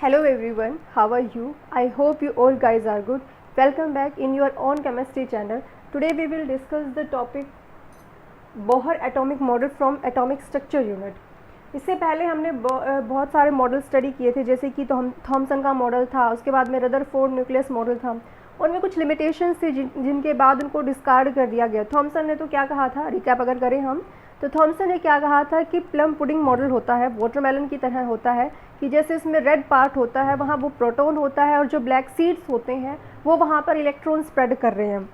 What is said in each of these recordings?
Hello everyone, how are you? I hope you all guys are good. Welcome back in your own chemistry channel. Today we will discuss the topic Bohr atomic model from atomic structure unit. इससे पहले हमने बहुत सारे model study किए थे, जैसे कि Thompson का मॉडल था, उसके बाद में रदरफोर्ड न्यूक्लियस मॉडल था। उनमें कुछ लिमिटेशंस थे जिनके बाद उनको डिस्कार्ड कर दिया गया। थॉमसन ने तो क्या कहा था, रिकैप अगर करें हम, तो थॉमसन ने क्या कहा था कि प्लम पुडिंग मॉडल होता है, वाटरमेलन की तरह होता है, कि जैसे इसमें रेड पार्ट होता है वहाँ वो प्रोटॉन होता है और जो ब्लैक सीड्स होते हैं वो वहाँ पर इलेक्ट्रॉन स्प्रेड कर रहे हैं।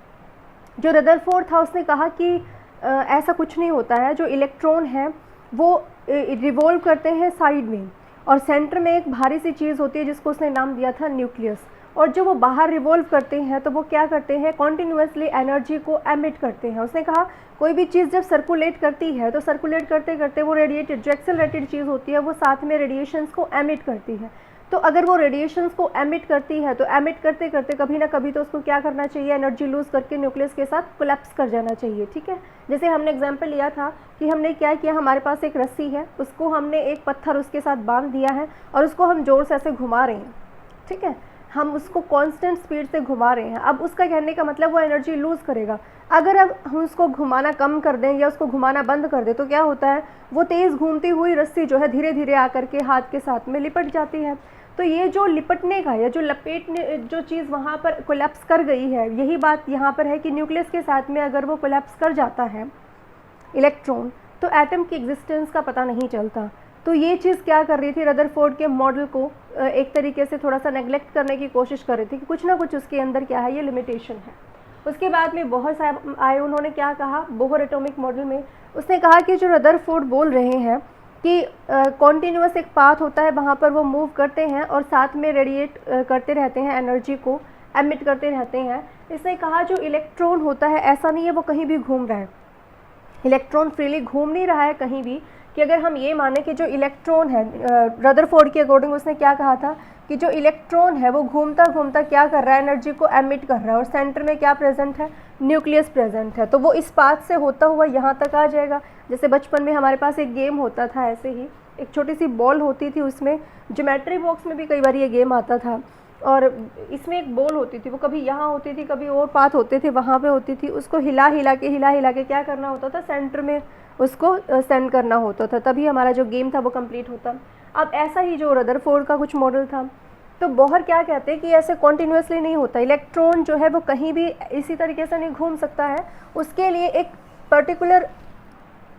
जो रदरफोर्ड था उसने कहा कि ऐसा कुछ नहीं होता है, जो इलेक्ट्रॉन है वो रिवॉल्व करते हैं साइड में और सेंटर में एक भारी सी चीज़ होती है जिसको उसने नाम दिया था न्यूक्लियस। और जो वो बाहर रिवॉल्व करते हैं तो वो क्या करते हैं, कॉन्टिन्यूसली एनर्जी को एमिट करते हैं। उसने कहा कोई भी चीज़ जब सर्कुलेट करती है तो सर्कुलेट करते करते वो रेडिएटेड, जो एक्सेलरेटेड चीज़ होती है वो साथ में रेडिएशंस को एमिट करती है। तो अगर वो रेडिएशंस को एमिट करती है तो एमिट करते करते कभी ना कभी तो उसको क्या करना चाहिए, एनर्जी लूज़ करके न्यूक्लियस के साथ कोलैप्स कर जाना चाहिए। ठीक है, जैसे हमने एग्जांपल लिया था कि हमने क्या किया, हमारे पास एक रस्सी है, उसको हमने एक पत्थर उसके साथ बांध दिया है और उसको हम जोर से ऐसे घुमा रहे हैं। ठीक है, हम उसको कांस्टेंट स्पीड से घुमा रहे हैं। अब उसका कहने का मतलब वो एनर्जी लूज़ करेगा। अगर अब हम उसको घुमाना कम कर दें या उसको घुमाना बंद कर दें तो क्या होता है, वो तेज़ घूमती हुई रस्सी जो है धीरे धीरे आकर के हाथ के साथ में लिपट जाती है। तो ये जो लिपटने का या जो लपेटने जो चीज़ वहाँ पर कोलैप्स कर गई है, यही बात यहाँ पर है कि न्यूक्लियस के साथ में अगर वो कोलैप्स कर जाता है इलेक्ट्रॉन तो एटम की एग्जिस्टेंस का पता नहीं चलता। तो ये चीज़ क्या कर रही थी, रदरफोर्ड के मॉडल को एक तरीके से थोड़ा सा नेग्लेक्ट करने की कोशिश कर रही थी कि कुछ ना कुछ उसके अंदर क्या है, ये लिमिटेशन है। उसके बाद में बोहर साहब आए, उन्होंने क्या कहा बोहर एटॉमिक मॉडल में, उसने कहा कि जो रदरफोर्ड बोल रहे हैं कि कॉन्टीन्यूअस एक पाथ होता है, वहाँ पर वो मूव करते हैं और साथ में रेडिएट करते रहते हैं, एनर्जी को एमिट करते रहते हैं। इसने कहा जो इलेक्ट्रॉन होता है ऐसा नहीं है वो कहीं भी घूम रहा है, इलेक्ट्रॉन फ्रीली घूम नहीं रहा है कहीं भी। कि अगर हम ये माने कि जो इलेक्ट्रॉन है, रदरफोर्ड के अकॉर्डिंग उसने क्या कहा था कि जो इलेक्ट्रॉन है वो घूमता घूमता क्या कर रहा है, एनर्जी को एमिट कर रहा है और सेंटर में क्या प्रेजेंट है, न्यूक्लियस प्रेजेंट है। तो वो इस पाथ से होता हुआ यहाँ तक आ जाएगा। जैसे बचपन में हमारे पास एक गेम होता था, ऐसे ही एक छोटी सी बॉल होती थी, उसमें ज्योमेट्री बॉक्स में भी कई बार ये गेम आता था और इसमें एक बॉल होती थी, वो कभी यहाँ होती थी, कभी और पाथ होते थे वहाँ पे होती थी, उसको हिला हिला के क्या करना होता था, सेंटर में उसको सेंड करना होता था, तभी हमारा जो गेम था वो कंप्लीट होता। अब ऐसा ही जो रदरफोर्ड का कुछ मॉडल था, तो बोहर क्या कहते हैं कि ऐसे कॉन्टिन्यूसली नहीं होता, इलेक्ट्रॉन जो है वो कहीं भी इसी तरीके से नहीं घूम सकता है, उसके लिए एक पर्टिकुलर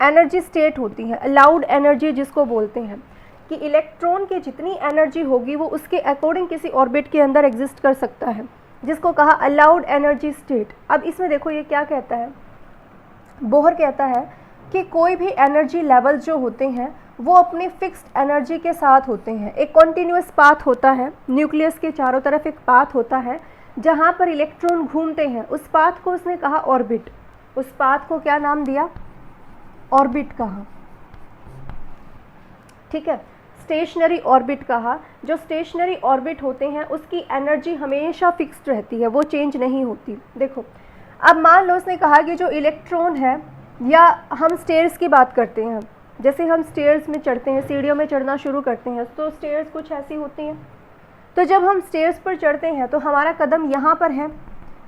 एनर्जी स्टेट होती है, अलाउड एनर्जी जिसको बोलते हैं, कि इलेक्ट्रॉन की जितनी एनर्जी होगी वो उसके अकॉर्डिंग किसी ऑर्बिट के अंदर एग्जिस्ट कर सकता है, जिसको कहा अलाउड एनर्जी स्टेट। अब इसमें देखो ये क्या कहता है, बोहर कहता है कि कोई भी एनर्जी लेवल जो होते हैं वो अपनी फिक्स्ड एनर्जी के साथ होते हैं। एक कॉन्टीन्यूअस पाथ होता है, न्यूक्लियस के चारों तरफ एक पाथ होता है जहाँ पर इलेक्ट्रॉन घूमते हैं, उस पाथ को उसने कहा ऑर्बिट। उस पाथ को क्या नाम दिया, ऑर्बिट कहा। ठीक है, स्टेशनरी ऑर्बिट कहा। जो स्टेशनरी ऑर्बिट होते हैं उसकी एनर्जी हमेशा फिक्स्ड रहती है, वो चेंज नहीं होती। देखो अब मान लो उसने कहा कि जो इलेक्ट्रॉन है, या हम स्टेयर्स की बात करते हैं, जैसे हम स्टेयर्स में चढ़ते हैं, सीढ़ियों में चढ़ना शुरू करते हैं, तो स्टेयर्स कुछ ऐसी होती हैं। तो जब हम स्टेयर्स पर चढ़ते हैं तो हमारा कदम यहाँ पर है,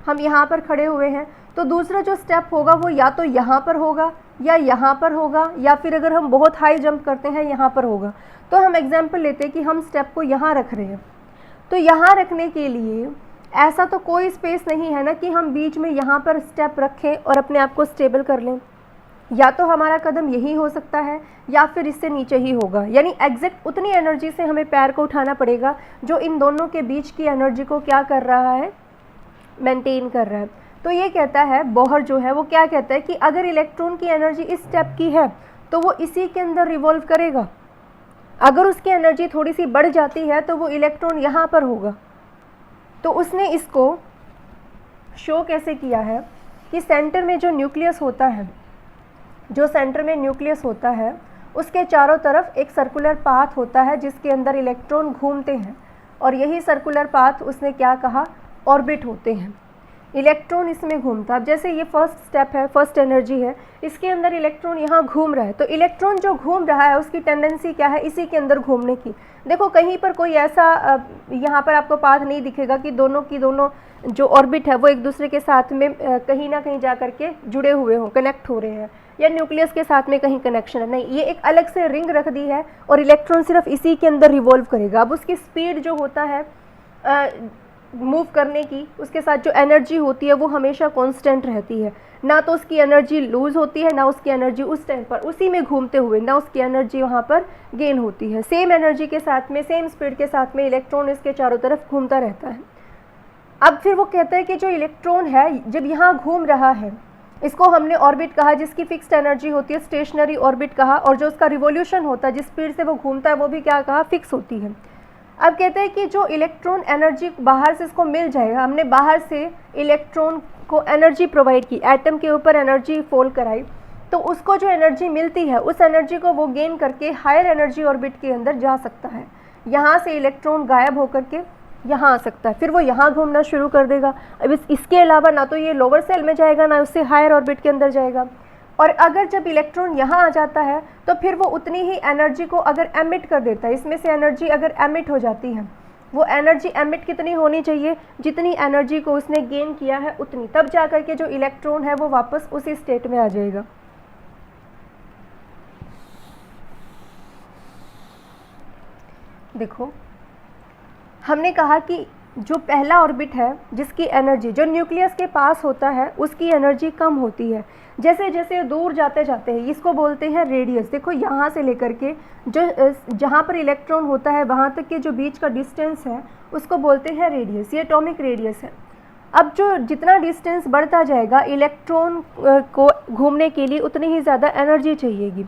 हम यहाँ पर खड़े हुए हैं, तो दूसरा जो स्टेप होगा वो या तो यहाँ पर होगा या यहाँ पर होगा, या फिर अगर हम बहुत हाई जंप करते हैं यहाँ पर होगा। तो हम एग्जाम्पल लेते हैं कि हम स्टेप को यहाँ रख रहे हैं, तो यहाँ रखने के लिए ऐसा तो कोई स्पेस नहीं है ना कि हम बीच में यहाँ पर स्टेप रखें और अपने आप को स्टेबल कर लें। या तो हमारा कदम यही हो सकता है या फिर इससे नीचे ही होगा, यानी एग्जैक्ट उतनी एनर्जी से हमें पैर को उठाना पड़ेगा जो इन दोनों के बीच की एनर्जी को क्या कर रहा है, मेंटेन कर रहा है। तो ये कहता है बोहर जो है वो क्या कहता है कि अगर इलेक्ट्रॉन की एनर्जी इस स्टेप की है तो वो इसी के अंदर रिवॉल्व करेगा, अगर उसकी एनर्जी थोड़ी सी बढ़ जाती है तो वो इलेक्ट्रॉन यहाँ पर होगा। तो उसने इसको शो कैसे किया है कि सेंटर में जो न्यूक्लियस होता है, जो सेंटर में न्यूक्लियस होता है उसके चारों तरफ एक सर्कुलर पाथ होता है जिसके अंदर इलेक्ट्रॉन घूमते हैं, और यही सर्कुलर पाथ उसने क्या कहा, ऑर्बिट होते हैं। इलेक्ट्रॉन इसमें घूमता है। अब जैसे ये फर्स्ट स्टेप है, फर्स्ट एनर्जी है, इसके अंदर इलेक्ट्रॉन यहाँ घूम रहा है, तो इलेक्ट्रॉन जो घूम रहा है उसकी टेंडेंसी क्या है, इसी के अंदर घूमने की। देखो कहीं पर कोई ऐसा यहाँ पर आपको पाथ नहीं दिखेगा कि दोनों की दोनों जो ऑर्बिट है वो एक दूसरे के साथ में कहीं ना कहीं जा करके जुड़े हुए हों, कनेक्ट हो रहे हैं, या न्यूक्लियस के साथ में कहीं कनेक्शन है, नहीं, ये एक अलग से रिंग रख दी है और इलेक्ट्रॉन सिर्फ इसी के अंदर रिवॉल्व करेगा। अब उसकी स्पीड जो होता है मूव करने की, उसके साथ जो एनर्जी होती है वो हमेशा कांस्टेंट रहती है, ना तो उसकी एनर्जी लूज होती है, ना उसकी एनर्जी उस टाइम पर उसी में घूमते हुए ना उसकी एनर्जी वहाँ पर गेन होती है। सेम एनर्जी के साथ में, सेम स्पीड के साथ में इलेक्ट्रॉन इसके चारों तरफ घूमता रहता है। अब फिर वो कहता है कि जो इलेक्ट्रॉन है जब यहाँ घूम रहा है, इसको हमने ऑर्बिट कहा, जिसकी फिक्स्ड एनर्जी होती है स्टेशनरी ऑर्बिट कहा, और जो उसका रिवॉल्यूशन होता है, जिस स्पीड से वो घूमता है, वो भी क्या कहा, फिक्स होती है। अब कहते हैं कि जो इलेक्ट्रॉन एनर्जी बाहर से इसको मिल जाएगा, हमने बाहर से इलेक्ट्रॉन को एनर्जी प्रोवाइड की, एटम के ऊपर एनर्जी फॉल कराई, तो उसको जो एनर्जी मिलती है उस एनर्जी को वो गेन करके हायर एनर्जी ऑर्बिट के अंदर जा सकता है। यहाँ से इलेक्ट्रॉन गायब होकर के यहाँ आ सकता है, फिर वो यहाँ घूमना शुरू कर देगा। अब इसके अलावा ना तो ये लोअर सेल में जाएगा, ना उससे हायर ऑर्बिट के अंदर जाएगा। और अगर जब इलेक्ट्रॉन यहाँ आ जाता है तो फिर वो उतनी ही एनर्जी को अगर एमिट कर देता है, इसमें से एनर्जी अगर एमिट हो जाती है, वो एनर्जी एमिट कितनी होनी चाहिए, जितनी एनर्जी को उसने गेन किया है उतनी, तब जा कर के जो इलेक्ट्रॉन है वो वापस उसी स्टेट में आ जाएगा। देखो हमने कहा कि जो पहला ऑर्बिट है जिसकी एनर्जी जो न्यूक्लियस के पास होता है उसकी एनर्जी कम होती है, जैसे जैसे दूर जाते जाते हैं, इसको बोलते हैं रेडियस। देखो यहाँ से लेकर के जो जहाँ पर इलेक्ट्रॉन होता है वहाँ तक के जो बीच का डिस्टेंस है उसको बोलते हैं रेडियस, ये एटॉमिक रेडियस है। अब जो जितना डिस्टेंस बढ़ता जाएगा इलेक्ट्रॉन को घूमने के लिए उतनी ही ज़्यादा एनर्जी चाहिएगी।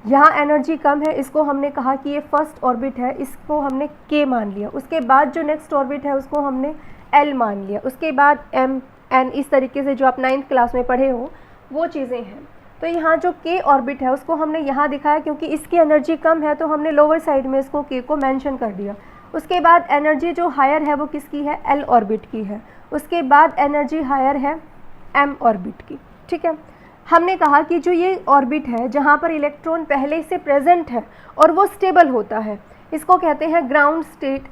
यहाँ एनर्जी कम है, इसको हमने कहा कि ये फर्स्ट ऑर्बिट है, इसको हमने k मान लिया। उसके बाद जो नेक्स्ट ऑर्बिट है उसको हमने l मान लिया, उसके बाद m n, इस तरीके से जो आप 9th क्लास में पढ़े हो वो चीज़ें हैं। तो यहाँ जो k ऑर्बिट है उसको हमने यहाँ दिखाया क्योंकि इसकी एनर्जी कम है, तो हमने लोअर साइड में इसको k को मेंशन कर दिया। उसके बाद एनर्जी जो हायर है वो किसकी है, l ऑर्बिट की है। उसके बाद एनर्जी हायर है m ऑर्बिट की। ठीक है, हमने कहा कि जो ये ऑर्बिट है जहाँ पर इलेक्ट्रॉन पहले से प्रेजेंट है और वो स्टेबल होता है, इसको कहते हैं ground state.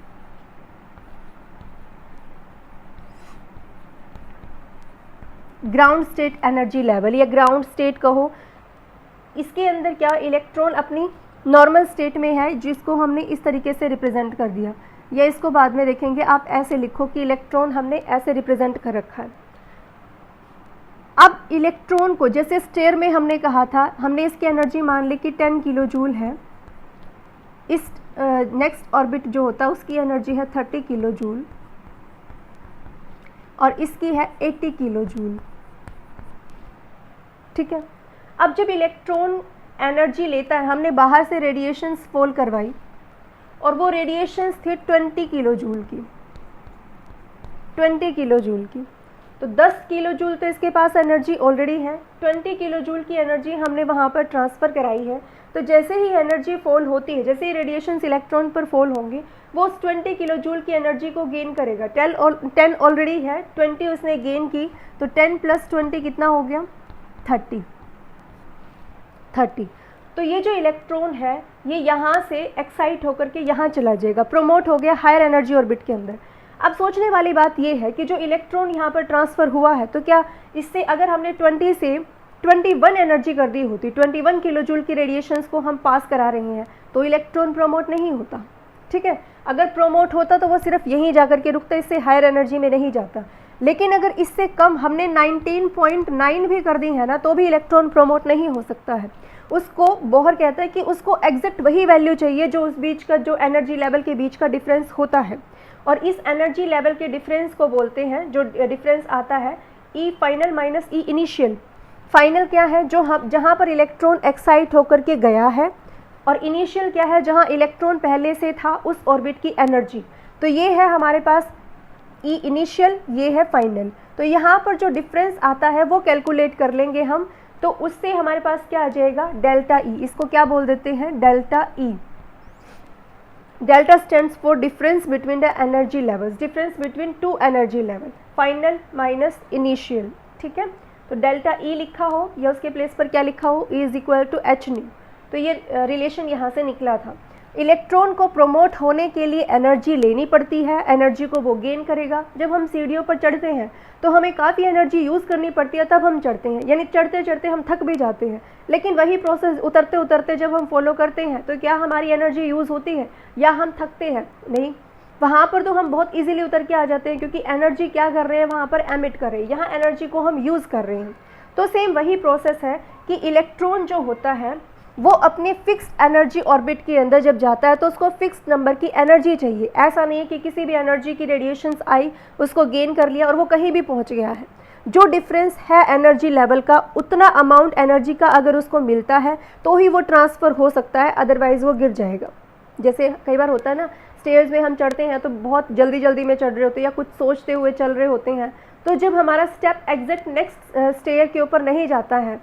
Ground state energy level या ग्राउंड स्टेट कहो। इसके अंदर क्या इलेक्ट्रॉन अपनी नॉर्मल स्टेट में है, जिसको हमने इस तरीके से रिप्रेजेंट कर दिया, या इसको बाद में देखेंगे। आप ऐसे लिखो कि इलेक्ट्रॉन हमने ऐसे रिप्रेजेंट कर रखा है। अब इलेक्ट्रॉन को जैसे स्टेयर में हमने कहा था, हमने इसकी एनर्जी मान ली कि 10 किलो जूल है। इस नेक्स्ट ऑर्बिट जो होता है उसकी एनर्जी है 30 किलो जूल और इसकी है 80 किलो जूल। ठीक है, अब जब इलेक्ट्रॉन एनर्जी लेता है, हमने बाहर से रेडिएशंस फॉल करवाई और वो रेडिएशंस थी 20 किलो जूल की, 20 किलो जूल की। तो 10 किलो जूल तो इसके पास एनर्जी ऑलरेडी है, 20 किलो जूल की एनर्जी हमने वहाँ पर ट्रांसफ़र कराई है। तो जैसे ही एनर्जी फॉल होती है, जैसे ही रेडिएशंस इलेक्ट्रॉन पर फॉल होंगी, वो उस 20 किलो जूल की एनर्जी को गेन करेगा। 10 ऑलरेडी है, 20 उसने गेन की, तो 10 + 20 कितना हो गया, 30। तो ये जो इलेक्ट्रॉन है ये यहाँ से एक्साइट होकर के यहाँ चला जाएगा, प्रोमोट हो गया हायर एनर्जी ऑर्बिट के अंदर। अब सोचने वाली बात ये है कि जो इलेक्ट्रॉन यहाँ पर ट्रांसफ़र हुआ है, तो क्या इससे अगर हमने 20 से 21 एनर्जी कर दी होती, 21 किलो जूल की रेडिएशंस को हम पास करा रहे हैं, तो इलेक्ट्रॉन प्रोमोट नहीं होता। ठीक है, अगर प्रोमोट होता तो वो सिर्फ यहीं जा कर के रुकता, इससे हायर एनर्जी में नहीं जाता। लेकिन अगर इससे कम हमने 19.9 भी कर दी है ना, तो भी इलेक्ट्रॉन प्रोमोट नहीं हो सकता है। उसको बोहर कहता है कि उसको एग्जैक्ट वही वैल्यू चाहिए जो उस बीच का, जो एनर्जी लेवल के बीच का डिफरेंस होता है, और इस एनर्जी लेवल के डिफरेंस को बोलते हैं, जो डिफरेंस आता है, E final minus E initial. Final क्या है, जो हम जहाँ पर इलेक्ट्रॉन एक्साइट होकर के गया है, और इनिशियल क्या है, जहाँ इलेक्ट्रॉन पहले से था उस ऑर्बिट की एनर्जी। तो ये है हमारे पास ई इनिशियल, ये है फाइनल। तो यहाँ पर जो डिफरेंस आता है वो कैलकुलेट कर लेंगे हम, तो उससे हमारे पास क्या आ जाएगा, डेल्टा ई। इसको क्या बोल देते हैं, delta E. Delta stands for difference between the energy levels, difference between 2 energy level. Final minus initial, ठीक है। तो डेल्टा ई लिखा हो या उसके प्लेस पर क्या लिखा हो, E is equal to h nu. तो ये रिलेशन यहाँ से निकला था। इलेक्ट्रॉन को प्रमोट होने के लिए एनर्जी लेनी पड़ती है, एनर्जी को वो गेन करेगा। जब हम सीढ़ियों पर चढ़ते हैं तो हमें काफ़ी एनर्जी यूज़ करनी पड़ती है, तब हम चढ़ते हैं, यानी चढ़ते चढ़ते हम थक भी जाते हैं। लेकिन वही प्रोसेस उतरते उतरते जब हम फॉलो करते हैं तो क्या हमारी एनर्जी यूज़ होती है या हम थकते हैं? नहीं, वहाँ पर तो हम बहुत इजीली उतर के आ जाते हैं, क्योंकि एनर्जी क्या कर रहे हैं वहाँ पर एमिट कर रहे हैं, यहाँ एनर्जी को हम यूज़ कर रहे हैं। तो सेम वही प्रोसेस है कि इलेक्ट्रॉन जो होता है वो अपने फिक्स्ड एनर्जी ऑर्बिट के अंदर जब जाता है तो उसको फिक्स्ड नंबर की एनर्जी चाहिए। ऐसा नहीं है कि किसी भी एनर्जी की रेडिएशंस आई, उसको गेन कर लिया और वो कहीं भी पहुंच गया है। जो डिफरेंस है एनर्जी लेवल का, उतना अमाउंट एनर्जी का अगर उसको मिलता है तो ही वो ट्रांसफ़र हो सकता है, अदरवाइज़ वो गिर जाएगा। जैसे कई बार होता है ना, स्टेयर्स में हम चढ़ते हैं तो बहुत जल्दी जल्दी में चढ़ रहे होते हैं या कुछ सोचते हुए चल रहे होते हैं, तो जब हमारा स्टेप एग्जैक्ट नेक्स्ट स्टेयर के ऊपर नहीं जाता है,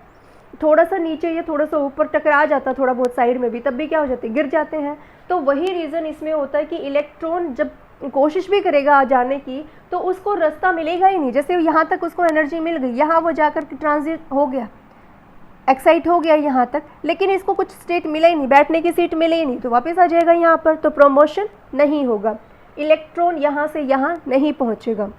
थोड़ा सा नीचे या थोड़ा सा ऊपर टकरा जाता है, थोड़ा बहुत साइड में भी, तब भी क्या हो जाते हैं, गिर जाते हैं। तो वही रीज़न इसमें होता है कि इलेक्ट्रॉन जब कोशिश भी करेगा जाने की तो उसको रास्ता मिलेगा ही नहीं। जैसे यहाँ तक उसको एनर्जी मिल गई, यहाँ वो जाकर के ट्रांजिट हो गया, एक्साइट हो गया यहाँ तक, लेकिन इसको कुछ स्टेट मिला ही नहीं, बैठने की सीट मिले ही नहीं, तो वापस आ जाएगा यहाँ पर, तो प्रमोशन नहीं होगा, इलेक्ट्रॉन यहाँ से यहाँ नहीं पहुँचेगा।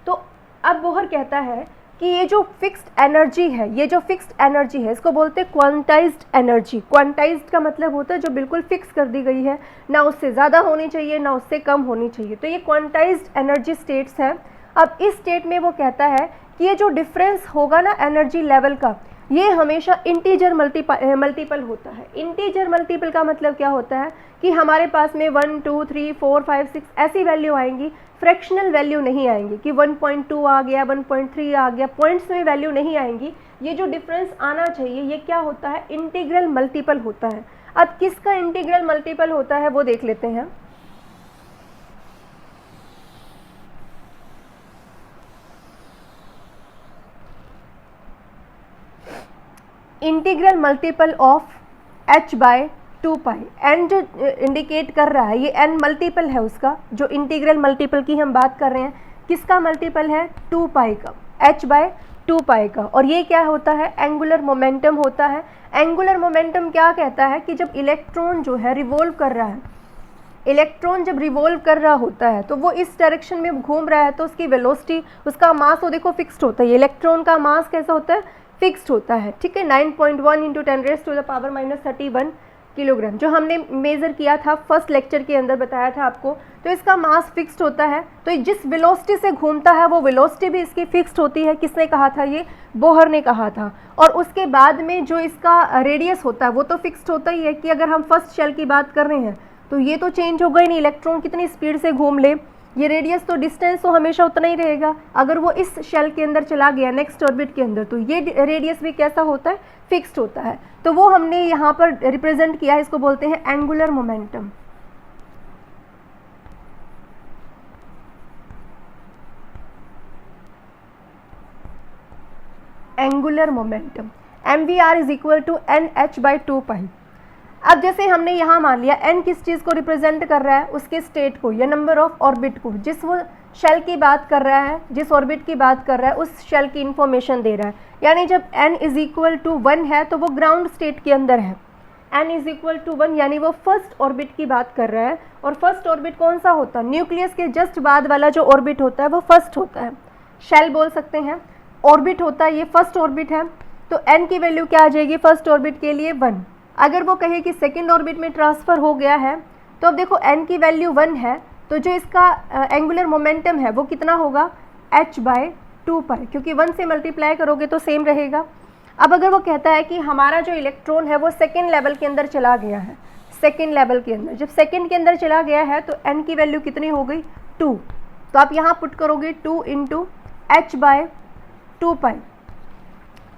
तो अब बोहर कहता है कि ये जो फिक्स्ड एनर्जी है, ये जो फिक्स्ड एनर्जी है, इसको बोलते हैं क्वांटाइज्ड एनर्जी। क्वांटाइज्ड का मतलब होता है जो बिल्कुल फिक्स कर दी गई है, ना उससे ज़्यादा होनी चाहिए ना उससे कम होनी चाहिए। तो ये क्वांटाइज्ड एनर्जी स्टेट्स हैं। अब इस स्टेट में वो कहता है कि ये जो डिफरेंस होगा ना एनर्जी लेवल का, ये हमेशा इंटीजर मल्टीपल होता है। इंटीजर मल्टीपल का मतलब क्या होता है कि हमारे पास में 1 2 3 4 5 6 ऐसी वैल्यू आएंगी, फ्रैक्शनल वैल्यू नहीं आएंगी कि 1.2 आ गया, 1.3 आ गया, पॉइंट्स में वैल्यू नहीं आएंगी। ये जो डिफरेंस आना चाहिए ये क्या होता है, इंटीग्रल मल्टीपल होता है। अब किसका इंटीग्रल मल्टीपल होता है वो देख लेते हैं। Integral multiple of h by 2 pi. n जो इंडिकेट कर रहा है ये n मल्टीपल है उसका, जो इंटीग्रल मल्टीपल की हम बात कर रहे हैं, किसका मल्टीपल है, 2 पाई का, h बाय 2 पाई का। और ये क्या होता है, एंगुलर मोमेंटम होता है। एंगुलर मोमेंटम क्या कहता है कि जब इलेक्ट्रॉन जो है रिवॉल्व कर रहा है, इलेक्ट्रॉन जब रिवॉल्व कर रहा होता है तो वो इस डायरेक्शन में घूम रहा है, तो उसकी वेलोसिटी, उसका मास तो देखो फिक्स्ड होता है। इलेक्ट्रॉन का मास कैसा होता है, फिक्स्ड होता है, ठीक है। 9.1 इंटू 10⁻⁻³ किलोग्राम, जो हमने मेज़र किया था फर्स्ट लेक्चर के अंदर, बताया था आपको। तो इसका मास फिक्स्ड होता है, तो जिस वेलोसिटी से घूमता है वो वेलोसिटी भी इसकी फिक्स्ड होती है। किसने कहा था, ये बोहर ने कहा था। और उसके बाद में जो इसका रेडियस होता है वो तो फिक्स्ड होता ही है, कि अगर हम फर्स्ट शेल की बात कर रहे हैं तो ये तो चेंज होगा ही नहीं, इलेक्ट्रॉन कितनी स्पीड से घूम ले, ये रेडियस तो डिस्टेंस तो हमेशा उतना ही रहेगा। अगर वो इस शेल के अंदर चला गया नेक्स्ट ऑर्बिट के अंदर, तो ये रेडियस भी कैसा होता है, फिक्स्ड होता है। तो वो हमने यहाँ पर रिप्रेजेंट किया है, इसको बोलते हैं angular momentum. Angular momentum mvr is equal to NH/2 pi. अब जैसे हमने यहाँ मान लिया n किस चीज़ को रिप्रेजेंट कर रहा है, उसके स्टेट को या नंबर ऑफ ऑर्बिट को, जिस वो शेल की बात कर रहा है, जिस ऑर्बिट की बात कर रहा है उस शेल की इंफॉर्मेशन दे रहा है। यानी जब n इज इक्वल टू 1 है तो वो ग्राउंड स्टेट के अंदर है। n इज इक्वल टू 1 यानी वो फर्स्ट ऑर्बिट की बात कर रहा है। और फर्स्ट ऑर्बिट कौन सा होता है, न्यूक्लियस के जस्ट बाद वाला जो ऑर्बिट होता है वो फर्स्ट होता है, शेल बोल सकते हैं, ऑर्बिट होता है, ये फर्स्ट ऑर्बिट है। तो n की वैल्यू क्या आ जाएगी फर्स्ट ऑर्बिट के लिए, 1। अगर वो कहे कि सेकेंड ऑर्बिट में ट्रांसफ़र हो गया है, तो अब देखो n की वैल्यू 1 है, तो जो इसका एंगुलर मोमेंटम है वो कितना होगा, h/2 पाई, क्योंकि 1 से मल्टीप्लाई करोगे तो सेम रहेगा। अब अगर वो कहता है कि हमारा जो इलेक्ट्रॉन है वो सेकेंड लेवल के अंदर चला गया है, सेकेंड लेवल के अंदर, जब सेकेंड के अंदर चला गया है तो n की वैल्यू कितनी हो गई, 2। तो आप यहाँ पुट करोगे 2 इंटू h/2 पाई,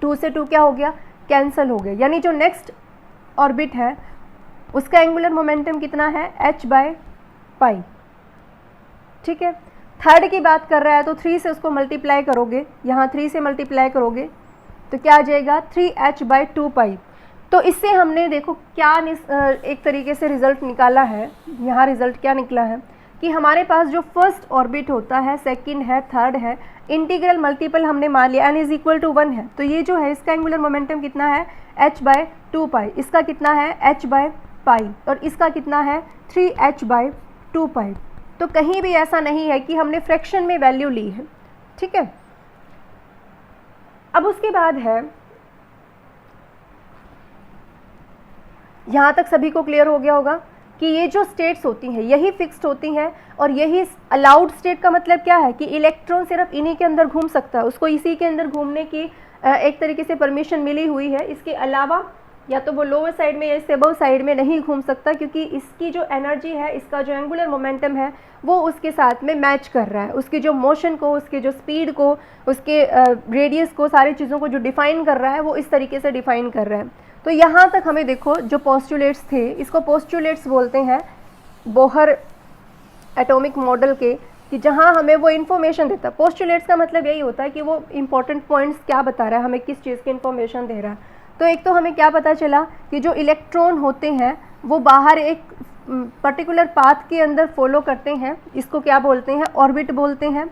2 से 2 क्या हो गया, कैंसिल हो गया। यानी जो नेक्स्ट ऑर्बिट है उसका एंगुलर मोमेंटम कितना है, h/पाई, ठीक है। थर्ड की बात कर रहा है तो 3 से उसको मल्टीप्लाई करोगे, यहाँ 3 से मल्टीप्लाई करोगे तो क्या आ जाएगा, 3h/2 पाई। तो इससे हमने देखो क्या एक तरीके से रिज़ल्ट निकाला है, यहाँ रिज़ल्ट क्या निकला है कि हमारे पास जो फर्स्ट ऑर्बिट होता है, सेकंड है, थर्ड है, इंटीग्रल मल्टीपल हमने मान लिया n इज इक्वल टू 1 है, तो ये जो है इसका एंगुलर मोमेंटम कितना है h/2π, इसका कितना है h/π और इसका कितना है 3h/2π। तो कहीं भी ऐसा नहीं है कि हमने फ्रैक्शन में वैल्यू ली है, ठीक है। अब उसके बाद है, यहाँ तक सभी को क्लियर हो गया होगा कि ये जो स्टेट्स होती हैं यही फिक्स्ड होती हैं और यही अलाउड स्टेट का मतलब क्या है कि इलेक्ट्रॉन सिर्फ इन्हीं के अंदर घूम सकता है, उसको इसी के अंदर घूमने की एक तरीके से परमिशन मिली हुई है। इसके अलावा या तो वो लोअर साइड में या इससे अबव साइड में नहीं घूम सकता, क्योंकि इसकी जो एनर्जी है, इसका जो एंगुलर मोमेंटम है वो उसके साथ में मैच कर रहा है, उसकी जो मोशन को, उसकी जो स्पीड को, उसके रेडियस को, सारी चीज़ों को जो डिफ़ाइन कर रहा है वो इस तरीके से डिफ़ाइन कर रहा है। तो यहाँ तक हमें देखो जो पोस्टुलेट्स थे, इसको पोस्टुलेट्स बोलते हैं बोहर एटॉमिक मॉडल के, कि जहाँ हमें वो इन्फॉर्मेशन देता है। पोस्टुलेट्स का मतलब यही होता है कि वो इंपॉर्टेंट पॉइंट्स क्या बता रहा है, हमें किस चीज़ की इन्फॉर्मेशन दे रहा है। तो एक तो हमें क्या पता चला कि जो इलेक्ट्रॉन होते हैं वो बाहर एक पर्टिकुलर पाथ के अंदर फॉलो करते हैं, इसको क्या बोलते हैं, ऑर्बिट बोलते हैं।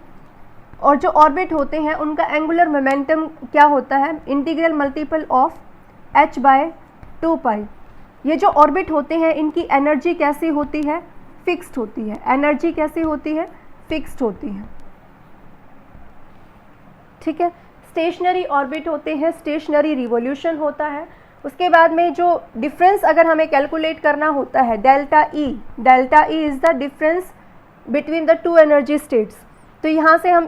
और जो ऑर्बिट होते हैं उनका एंगुलर मोमेंटम क्या होता है, इंटीग्रल मल्टीपल ऑफ h/2π। ये जो ऑर्बिट होते हैं इनकी एनर्जी कैसी होती है, फिक्स्ड होती है। एनर्जी कैसी होती है, फिक्स्ड होती है, ठीक है। स्टेशनरी ऑर्बिट होते हैं, स्टेशनरी रिवॉल्यूशन होता है। उसके बाद में जो डिफरेंस अगर हमें कैलकुलेट करना होता है, delta E is the difference between the two energy states. तो यहाँ से हम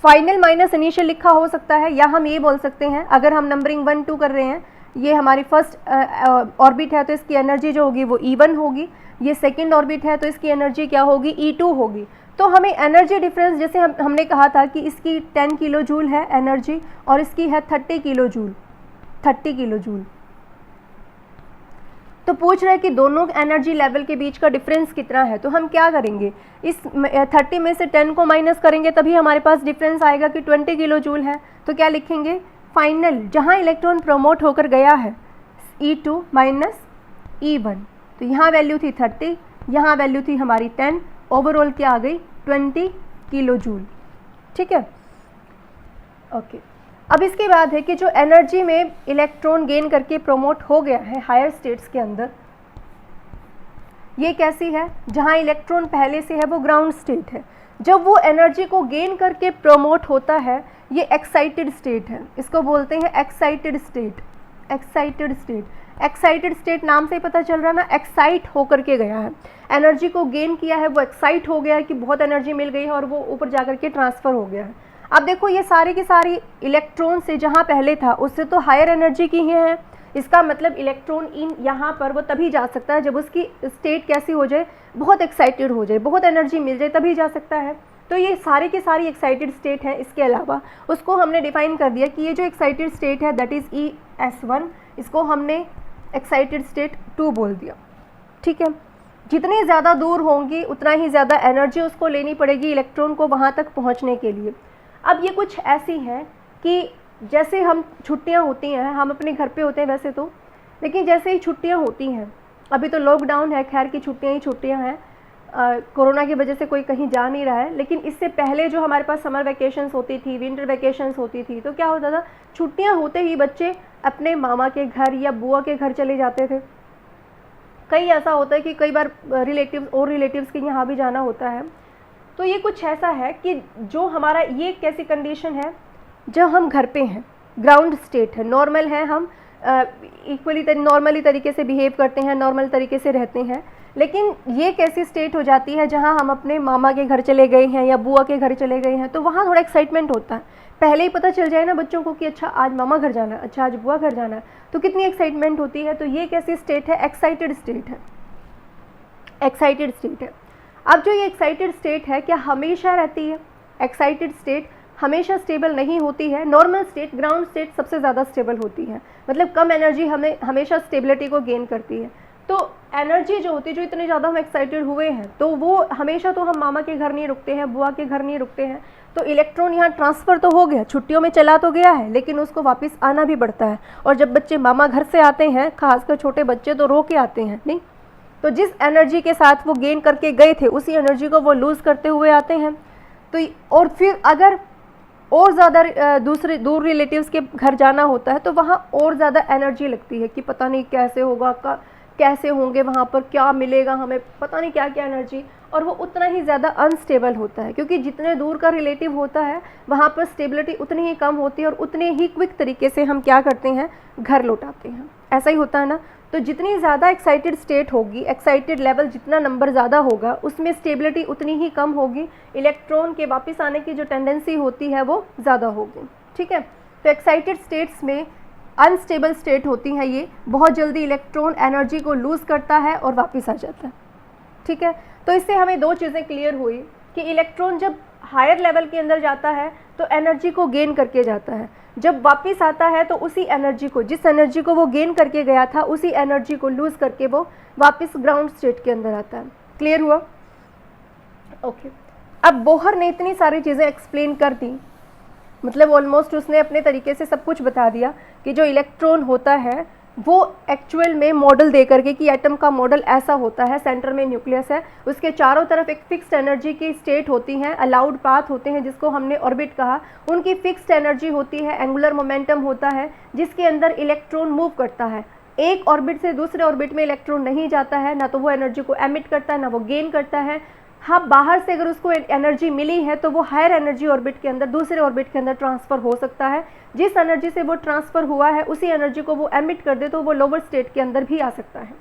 फाइनल माइनस इनिशियल लिखा हो सकता है, या हम ये बोल सकते हैं अगर हम नंबरिंग 1 2 कर रहे हैं, ये हमारी फर्स्ट ऑर्बिट है तो इसकी एनर्जी जो होगी वो E1 होगी, ये सेकंड ऑर्बिट है तो इसकी एनर्जी क्या होगी, E2 होगी। तो हमें एनर्जी डिफरेंस, जैसे हमने कहा था कि इसकी 10 किलो जूल है एनर्जी और इसकी है 30 किलो जूल। तो पूछ रहे हैं कि दोनों एनर्जी लेवल के बीच का डिफरेंस कितना है। तो हम क्या करेंगे, इस 30 में से 10 को माइनस करेंगे तभी हमारे पास डिफरेंस आएगा कि 20 किलो जूल है। तो क्या लिखेंगे, फाइनल जहाँ इलेक्ट्रॉन प्रमोट होकर गया है E2 माइनस E1। तो यहाँ वैल्यू थी 30, यहाँ वैल्यू थी हमारी 10, ओवरऑल क्या आ गई 20 किलो जूल, ठीक है। ओके, अब इसके बाद है कि जो एनर्जी में इलेक्ट्रॉन गेन करके प्रमोट हो गया है हायर स्टेट्स के अंदर, ये कैसी है, जहाँ इलेक्ट्रॉन पहले से है वो ग्राउंड स्टेट है। जब वो एनर्जी को गेन करके प्रमोट होता है, ये एक्साइटेड स्टेट है, इसको बोलते हैं एक्साइटेड स्टेट। एक्साइटेड स्टेट नाम से ही पता चल रहा है ना, एक्साइट होकर के गया है, एनर्जी को गेन किया है, वो एक्साइट हो गया है कि बहुत एनर्जी मिल गई है और वो ऊपर जाकर के ट्रांसफ़र हो गया है। अब देखो ये सारी की सारी इलेक्ट्रॉन से जहाँ पहले था उससे तो हायर एनर्जी की ही है, इसका मतलब इलेक्ट्रॉन इन यहाँ पर वो तभी जा सकता है जब उसकी स्टेट कैसी हो जाए, बहुत एक्साइटेड हो जाए, बहुत एनर्जी मिल जाए, तभी जा सकता है। तो ये सारी की सारी एक्साइटेड स्टेट है। इसके अलावा उसको हमने डिफाइन कर दिया कि ये जो एक्साइटेड स्टेट है दैट इज़ ES1, इसको हमने एक्साइटेड स्टेट 2 बोल दिया, ठीक है। जितनी ज़्यादा दूर होंगी उतना ही ज़्यादा एनर्जी उसको लेनी पड़ेगी इलेक्ट्रॉन को वहाँ तक पहुँचने के लिए। अब ये कुछ ऐसी हैं कि जैसे हम छुट्टियाँ होती हैं, हम अपने घर पे होते हैं वैसे तो, लेकिन जैसे ही छुट्टियाँ होती हैं, अभी तो लॉकडाउन है, खैर की छुट्टियाँ ही छुट्टियाँ हैं, कोरोना की वजह से कोई कहीं जा नहीं रहा है, लेकिन इससे पहले जो हमारे पास समर वैकेशंस होती थी, विंटर वैकेशंस होती थी, तो क्या होता था, छुट्टियाँ होते ही बच्चे अपने मामा के घर या बुआ के घर चले जाते थे। कई ऐसा होता है कि कई बार रिलेटिव्स के यहाँ भी जाना होता है। तो ये कुछ ऐसा है कि जो हमारा ये कैसी कंडीशन है, जब हम घर पे हैं, ग्राउंड स्टेट है, नॉर्मल है, हम नॉर्मली तरीके से बिहेव करते हैं, नॉर्मल तरीके से रहते हैं। लेकिन ये कैसी स्टेट हो जाती है जहाँ हम अपने मामा के घर चले गए हैं या बुआ के घर चले गए हैं, तो वहाँ थोड़ा एक्साइटमेंट होता है। पहले ही पता चल जाए ना बच्चों को कि अच्छा आज मामा घर जाना है, अच्छा आज बुआ घर जाना है, तो कितनी एक्साइटमेंट होती है। तो ये कैसी स्टेट है, एक्साइटेड स्टेट है। अब जो ये एक्साइटेड स्टेट है क्या हमेशा रहती है? एक्साइटेड स्टेट हमेशा स्टेबल नहीं होती है। नॉर्मल स्टेट, ग्राउंड स्टेट सबसे ज़्यादा स्टेबल होती है, मतलब कम एनर्जी हमें हमेशा स्टेबिलिटी को गेन करती है। तो एनर्जी जो होती है, जो इतने ज़्यादा हम एक्साइटेड हुए हैं, तो वो हमेशा तो हम मामा के घर नहीं रुकते हैं, बुआ के घर नहीं रुकते हैं। तो इलेक्ट्रॉन यहाँ ट्रांसफ़र तो हो गया, छुट्टियों में चला तो गया है, लेकिन उसको वापस आना भी पड़ता है। और जब बच्चे मामा घर से आते हैं, खासकर छोटे बच्चे, तो रो के आते हैं, नहीं तो जिस एनर्जी के साथ वो गेन करके गए थे उसी एनर्जी को वो लूज़ करते हुए आते हैं। तो और फिर अगर और ज़्यादा दूसरे दूर रिलेटिव्स के घर जाना होता है तो वहाँ और ज़्यादा एनर्जी लगती है कि पता नहीं कैसे होगा, कैसे होंगे वहाँ पर, क्या मिलेगा हमें, पता नहीं क्या क्या एनर्जी, और वो उतना ही ज़्यादा अनस्टेबल होता है क्योंकि जितने दूर का रिलेटिव होता है वहाँ पर स्टेबिलिटी उतनी ही कम होती है और उतने ही क्विक तरीके से हम क्या करते हैं, घर लौटाते हैं। ऐसा ही होता है ना। तो जितनी ज़्यादा एक्साइटेड स्टेट होगी, एक्साइटेड लेवल जितना नंबर ज़्यादा होगा उसमें स्टेबिलिटी उतनी ही कम होगी, इलेक्ट्रॉन के वापस आने की जो टेंडेंसी होती है वो ज़्यादा होगी। ठीक है। तो एक्साइटेड स्टेट्स में अनस्टेबल स्टेट होती है, ये बहुत जल्दी इलेक्ट्रॉन एनर्जी को लूज़ करता है और वापस आ जाता है। ठीक है। तो इससे हमें दो चीज़ें क्लियर हुई कि इलेक्ट्रॉन जब हायर लेवल के अंदर जाता है तो एनर्जी को गेन करके जाता है, जब वापस आता है तो उसी एनर्जी को, जिस एनर्जी को वो गेन करके गया था उसी एनर्जी को लूज़ करके वो वापस ग्राउंड स्टेट के अंदर आता है। क्लियर हुआ? ओके। अब बोहर ने इतनी सारी चीज़ें एक्सप्लेन कर दी, मतलब ऑलमोस्ट उसने अपने तरीके से सब कुछ बता दिया कि जो इलेक्ट्रॉन होता है वो एक्चुअल में मॉडल दे करके कि एटम का मॉडल ऐसा होता है, सेंटर में न्यूक्लियस है, उसके चारों तरफ एक फिक्स्ड एनर्जी की स्टेट होती हैं, अलाउड पाथ होते हैं जिसको हमने ऑर्बिट कहा, उनकी फिक्स्ड एनर्जी होती है, एंगुलर मोमेंटम होता है जिसके अंदर इलेक्ट्रॉन मूव करता है। एक ऑर्बिट से दूसरे ऑर्बिट में इलेक्ट्रॉन नहीं जाता है, ना तो वो एनर्जी को एमिट करता है ना वो गेन करता है। हाँ, बाहर से अगर उसको एनर्जी मिली है तो वो हायर एनर्जी ऑर्बिट के अंदर, दूसरे ऑर्बिट के अंदर ट्रांसफ़र हो सकता है। जिस एनर्जी से वो ट्रांसफ़र हुआ है उसी एनर्जी को वो एमिट कर दे तो वो लोअर स्टेट के अंदर भी आ सकता है।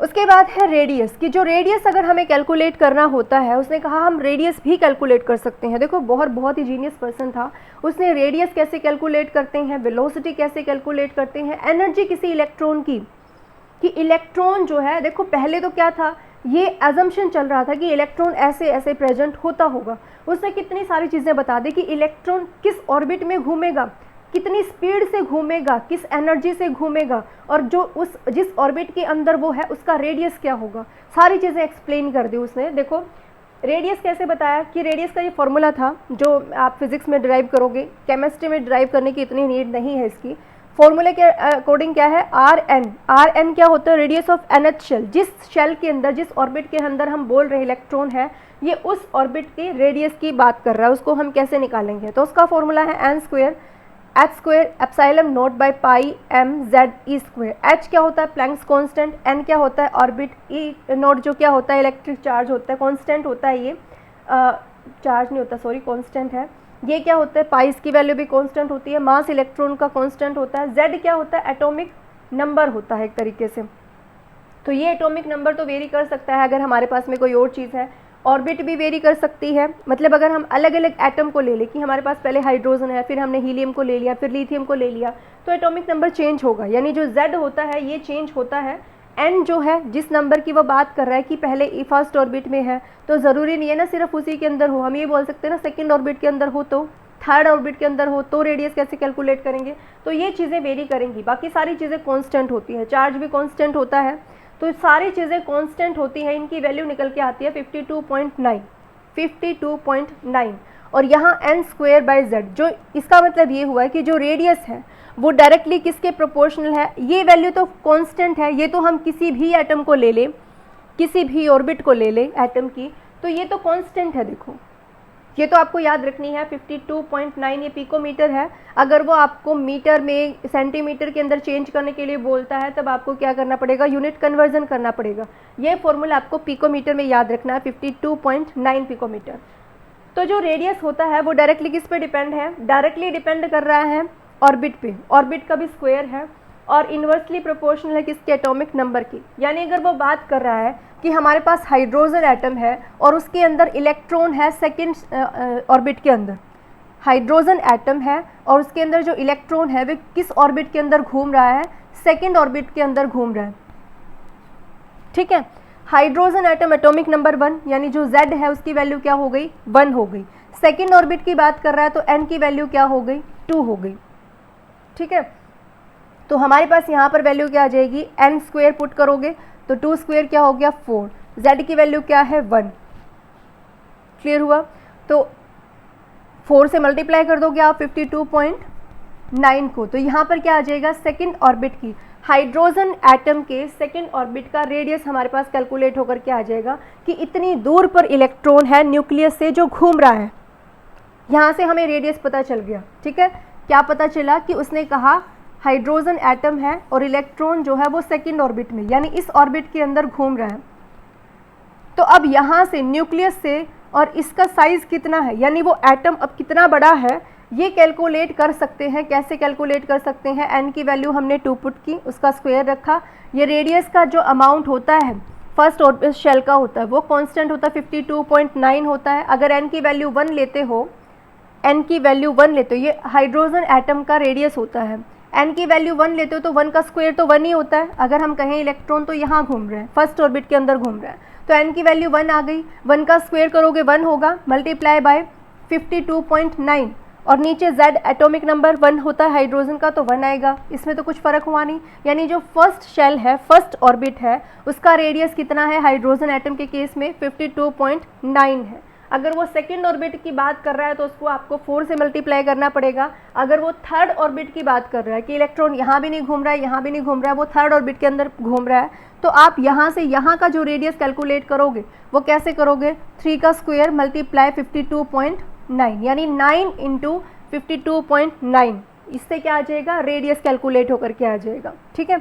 उसके बाद है रेडियस, कि जो रेडियस अगर हमें कैलकुलेट करना होता है, उसने कहा हम रेडियस भी कैलकुलेट कर सकते हैं। देखो बहुत ही जीनियस पर्सन था, उसने रेडियस कैसे कैलकुलेट करते हैं, वेलोसिटी कैसे कैलकुलेट करते हैं, एनर्जी किसी इलेक्ट्रॉन की, कि इलेक्ट्रॉन जो है, देखो पहले तो क्या था, ये एजम्पशन चल रहा था कि इलेक्ट्रॉन ऐसे ऐसे प्रेजेंट होता होगा। उसने कितनी सारी चीज़ें बता दी कि इलेक्ट्रॉन किस ऑर्बिट में घूमेगा, कितनी स्पीड से घूमेगा, किस एनर्जी से घूमेगा, और जो जिस ऑर्बिट के अंदर वो है उसका रेडियस क्या होगा, सारी चीज़ें एक्सप्लेन कर दी उसने। देखो रेडियस कैसे बताया कि रेडियस का ये फॉर्मूला था जो आप फिजिक्स में ड्राइव करोगे, केमिस्ट्री में ड्राइव करने की इतनी नीड नहीं है इसकी। फॉर्मूले के अकॉर्डिंग क्या है, आर एन क्या होता है, रेडियस ऑफ nth शेल, जिस शेल के अंदर, जिस ऑर्बिट के अंदर हम बोल रहे इलेक्ट्रॉन है, ये उस ऑर्बिट के रेडियस की बात कर रहा है, उसको हम कैसे निकालेंगे। तो उसका फॉर्मूला है n square h square epsilon not by pi m z e square. h क्या होता है, प्लैंक्स कांस्टेंट, n क्या होता है, ऑर्बिट, e नॉट जो क्या होता है, इलेक्ट्रिक चार्ज होता है, कांस्टेंट होता है, ये चार्ज नहीं होता, सॉरी कांस्टेंट है। ये क्या होता है, पाई, इसकी वैल्यू भी कांस्टेंट होती है, मास इलेक्ट्रॉन का कांस्टेंट होता है, z क्या होता है, एटॉमिक नंबर होता है एक तरीके से। तो ये एटॉमिक नंबर तो वेरी कर सकता है अगर हमारे पास में कोई और चीज़ है, ऑर्बिट भी वेरी कर सकती है, मतलब अगर हम अलग अलग एटम को ले लें कि हमारे पास पहले हाइड्रोजन है, फिर हमने हीलियम को ले लिया, फिर लिथियम को ले लिया, तो एटॉमिक नंबर चेंज होगा, यानी जो z होता है ये चेंज होता है। n जो है, जिस नंबर की वो बात कर रहा है कि पहले फर्स्ट ऑर्बिट में है, तो ज़रूरी नहीं है ना सिर्फ उसी के अंदर हो, हम ये बोल सकते हैं ना सेकंड ऑर्बिट के अंदर हो, तो थर्ड ऑर्बिट के अंदर हो, तो रेडियस कैसे कैलकुलेट करेंगे। तो ये चीज़ें वेरी करेंगी, बाकी सारी चीज़ें कांस्टेंट होती है, चार्ज भी कांस्टेंट होता है, तो सारी चीज़ें कांस्टेंट होती हैं, इनकी वैल्यू निकल के आती है 52.9, और यहाँ n स्क्वायर बाई z, जो इसका मतलब ये हुआ है कि जो रेडियस है वो डायरेक्टली किसके प्रोपोर्शनल है। ये वैल्यू तो कांस्टेंट है, ये तो हम किसी भी एटम को ले लें, किसी भी ऑर्बिट को ले लें एटम की, तो ये तो कांस्टेंट है। देखो ये तो आपको याद रखनी है, 52.9 ये पिकोमीटर है। अगर वो आपको मीटर में, सेंटीमीटर के अंदर चेंज करने के लिए बोलता है, तब आपको क्या करना पड़ेगा, यूनिट कन्वर्जन करना पड़ेगा। ये फॉर्मूला आपको पिकोमीटर में याद रखना है, 52.9 पिकोमीटर। तो जो रेडियस होता है वो डायरेक्टली किस पे डिपेंड है, डायरेक्टली डिपेंड कर रहा है ऑर्बिट पे, ऑर्बिट का भी स्क्वायर है, और इन्वर्सली प्रोपोर्शनल है किसके, एटॉमिक नंबर की। यानी अगर वो बात कर रहा है कि हमारे पास हाइड्रोजन एटम है और उसके अंदर इलेक्ट्रॉन है सेकंड ऑर्बिट के अंदर, हाइड्रोजन एटम है और उसके अंदर जो इलेक्ट्रॉन है वे किस ऑर्बिट के अंदर घूम रहा है, सेकंड ऑर्बिट के अंदर घूम रहा है। ठीक है, हाइड्रोजन एटम एटॉमिक नंबर 1, यानी जो Z है उसकी वैल्यू क्या हो गई, 1 हो गई। सेकंड ऑर्बिट की बात कर रहा है तो n की वैल्यू क्या हो गई, 2 हो गई। ठीक है, तो हमारे पास यहाँ पर वैल्यू क्या आ जाएगी, n स्क्वायर पुट करोगे तो 2 स्क्वायर क्या हो गया 4, z की वैल्यू क्या है 1। क्लियर हुआ, तो 4 से मल्टीप्लाई कर दोगे आप 52.9 को, तो यहाँ पर क्या आ जाएगा सेकंड ऑर्बिट की, हाइड्रोजन एटम के सेकेंड ऑर्बिट का रेडियस हमारे पास कैलकुलेट होकर के आ जाएगा कि इतनी दूर पर इलेक्ट्रॉन है न्यूक्लियस से जो घूम रहा है। यहाँ से हमें रेडियस पता चल गया। ठीक है, क्या पता चला कि उसने कहा हाइड्रोजन एटम है और इलेक्ट्रॉन जो है वो सेकेंड ऑर्बिट में, यानी इस ऑर्बिट के अंदर घूम रहा है। तो अब यहाँ से न्यूक्लियस से और इसका साइज कितना है, यानी वो एटम अब कितना बड़ा है, ये कैलकुलेट कर सकते हैं। कैसे कैलकुलेट कर सकते हैं? n की वैल्यू हमने 2 पुट की, उसका स्क्वायर रखा। ये रेडियस का जो अमाउंट होता है फर्स्ट ऑर्बिट शेल का होता है वो कांस्टेंट होता है, 52.9 होता है। अगर n की वैल्यू 1 लेते हो, n की वैल्यू 1 लेते हो, ये हाइड्रोजन एटम का रेडियस होता है। n की वैल्यू 1 लेते हो तो 1 का स्क्वायर तो 1 ही होता है। अगर हम कहें इलेक्ट्रॉन तो यहाँ घूम रहे हैं, फर्स्ट ऑर्बिट के अंदर घूम रहा है, तो n की वैल्यू 1 आ गई। 1 का स्क्वायर करोगे 1 होगा, मल्टीप्लाई बाय 52.9, और नीचे z एटॉमिक नंबर 1 होता है हाइड्रोजन का, तो 1 आएगा। इसमें तो कुछ फ़र्क हुआ नहीं, यानी जो फर्स्ट शेल है, फर्स्ट ऑर्बिट है, उसका रेडियस कितना है हाइड्रोजन एटम के केस में? 52.9 है। अगर वो सेकेंड ऑर्बिट की बात कर रहा है तो उसको आपको 4 से मल्टीप्लाई करना पड़ेगा। अगर वो थर्ड ऑर्बिट की बात कर रहा है कि इलेक्ट्रॉन यहाँ भी नहीं घूम रहा है, यहाँ भी नहीं घूम रहा है, वो थर्ड ऑर्बिट के अंदर घूम रहा है, तो आप यहाँ से यहाँ का जो रेडियस कैलकुलेट करोगे वो कैसे करोगे? 3 का स्क्वायर मल्टीप्लाई 52.9, यानी 9 इंटू 52.9, इससे क्या आ जाएगा? रेडियस कैलकुलेट होकर के आ जाएगा। ठीक है,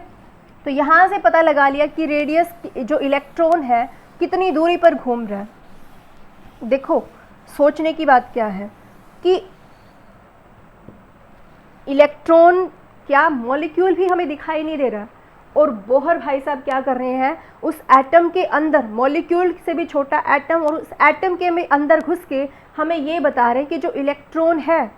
तो यहाँ से पता लगा लिया कि रेडियस जो इलेक्ट्रॉन है कितनी दूरी पर घूम रहा है। देखो, सोचने की बात क्या है कि इलेक्ट्रॉन क्या मॉलिक्यूल भी हमें दिखाई नहीं दे रहा, और बोहर भाई साहब क्या कर रहे हैं, उस एटम के अंदर, मॉलिक्यूल से भी छोटा एटम, और उस एटम के में अंदर घुस के हमें ये बता रहे हैं कि जो इलेक्ट्रॉन है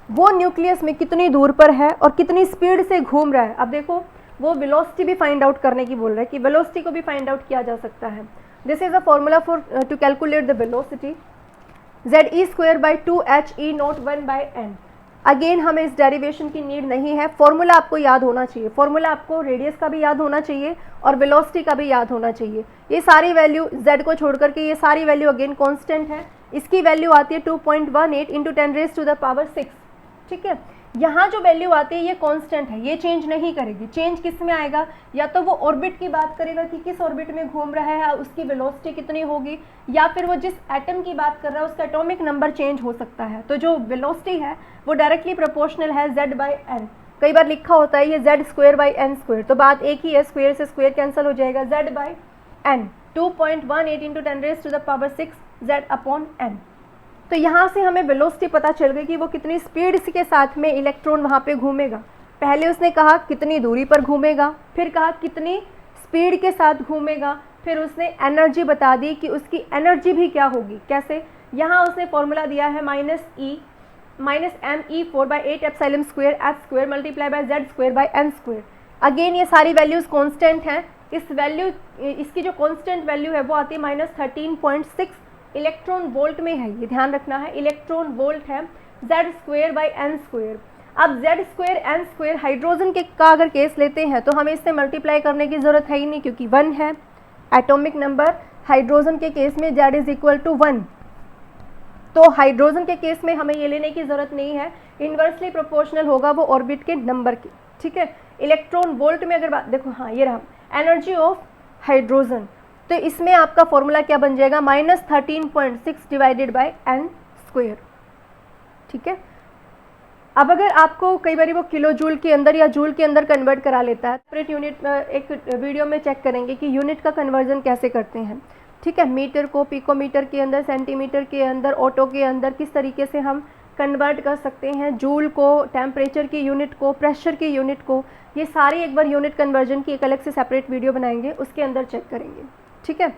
वो न्यूक्लियस में कितनी दूर पर है और कितनी स्पीड से घूम रहा है। अब देखो, वो वेलोसिटी भी फाइंड आउट करने की बोल रहा है कि वेलोसिटी को भी फाइंड आउट किया जा सकता है। This is a formula for to calculate the velocity, ZE square by 2HE nought 1 by n। Again हमें इस डेरिवेशन की नीड नहीं है, फॉर्मूला आपको याद होना चाहिए। फॉर्मूला आपको रेडियस का भी याद होना चाहिए और वेलोसिटी का भी याद होना चाहिए। ये सारी वैल्यू z को छोड़ करके ये सारी वैल्यू अगेन कांस्टेंट है। इसकी वैल्यू आती है 2.18 इंटू 10⁻⁶। ठीक है, यहाँ जो वैल्यू आती है ये कांस्टेंट है, ये चेंज नहीं करेगी। चेंज किस में आएगा? या तो वो ऑर्बिट की बात करेगा कि किस ऑर्बिट में घूम रहा है, उसकी वेलोसिटी कितनी होगी, या फिर वो जिस एटम की बात कर रहा है उसका एटॉमिक नंबर चेंज हो सकता है। तो जो वेलोसिटी है वो डायरेक्टली प्रोपोर्शनल है z बाई एन। कई बार लिखा होता है ये z square by n square, तो बात एक ही है, स्क्वायर से स्क्वायर कैंसिल हो जाएगा, z by n 2.18 into 10⁻⁶ z upon n. तो यहाँ से हमें वेलोसिटी पता चल गई कि वो कितनी स्पीड के साथ में इलेक्ट्रॉन वहाँ पे घूमेगा। पहले उसने कहा कितनी दूरी पर घूमेगा, फिर कहा कितनी स्पीड के साथ घूमेगा, फिर उसने एनर्जी बता दी कि उसकी एनर्जी भी क्या होगी। कैसे? यहाँ उसने फॉर्मूला दिया है -me/8ε² f² multiply by z square by n square. Again ये सारी वैल्यूज़ कांस्टेंट हैं। इसकी जो कांस्टेंट वैल्यू है वो आती है -13.6 इलेक्ट्रॉन वोल्ट में है, ये ध्यान रखना है, इलेक्ट्रॉन वोल्ट है, z square by n square. अब z square n square hydrogen के का अगर केस लेते हैं तो हमें इससे मल्टीप्लाई करने की ज़रूरत है ही नहीं, क्योंकि 1 है एटॉमिक नंबर। हाइड्रोजन के केस में z इज इक्वल टू 1, तो हाइड्रोजन के केस में हमें ये लेने की ज़रूरत नहीं है, इन्वर्सली प्रोपोर्शनल होगा वो ऑर्बिट के नंबर के। ठीक है, इलेक्ट्रॉन वोल्ट में अगर बात देखो, हाँ ये रहा एनर्जी ऑफ हाइड्रोजन, तो इसमें आपका फॉर्मूला क्या बन जाएगा? -13.6 डिवाइडेड बाय n स्क्वायर। ठीक है, अब अगर आपको कई बार वो किलो जूल के अंदर या जूल के अंदर कन्वर्ट करा लेता है, सेपरेट यूनिट एक वीडियो में चेक करेंगे कि यूनिट का कन्वर्जन कैसे करते हैं। ठीक है, मीटर को पिकोमीटर के अंदर, सेंटीमीटर के अंदर, ऑटो के अंदर किस तरीके से हम कन्वर्ट कर सकते हैं, जूल को, टेम्परेचर की यूनिट को, प्रेशर की यूनिट को, ये सारी एक बार यूनिट कन्वर्जन की एक अलग से सेपरेट वीडियो बनाएंगे, उसके अंदर चेक करेंगे। ठीक है,